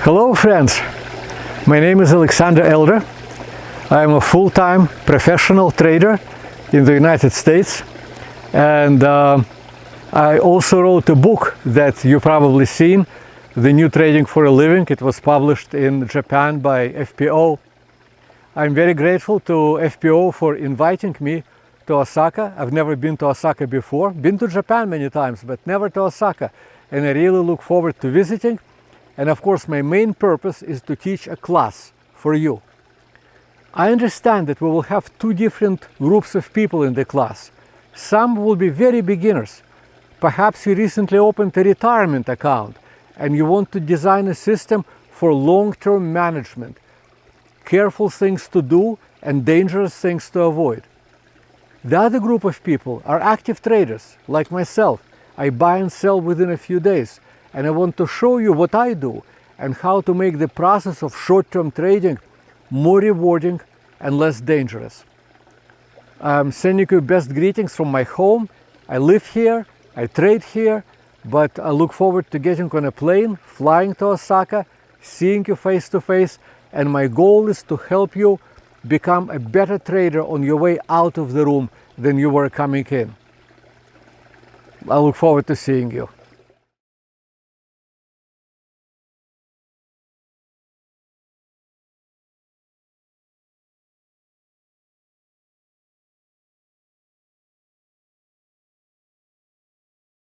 Hello friends, my name is Alexander Elder. I am a full-time professional trader in the United States, and I also wrote a book that you've probably seen, The New Trading for a Living. It was published in Japan by FPO. I'm very grateful to FPO for inviting me to Osaka. I've never been to Osaka before, been to Japan many times, but never to Osaka, and I really look forward to visiting. And of course, my main purpose is to teach a class for you. I understand that we will have two different groups of people in the class. Some will be very beginners. Perhaps you recently opened a retirement account and you want to design a system for long-term management. Careful things to do and dangerous things to avoid. The other group of people are active traders, like myself. I buy and sell within a few days. And I want to show you what I do and how to make the process of short-term trading more rewarding and less dangerous. I'm sending you best greetings from my home. I live here, I trade here, but I look forward to getting on a plane, flying to Osaka, seeing you face to face, and my goal is to help you become a better trader on your way out of the room than you were coming in. I look forward to seeing you.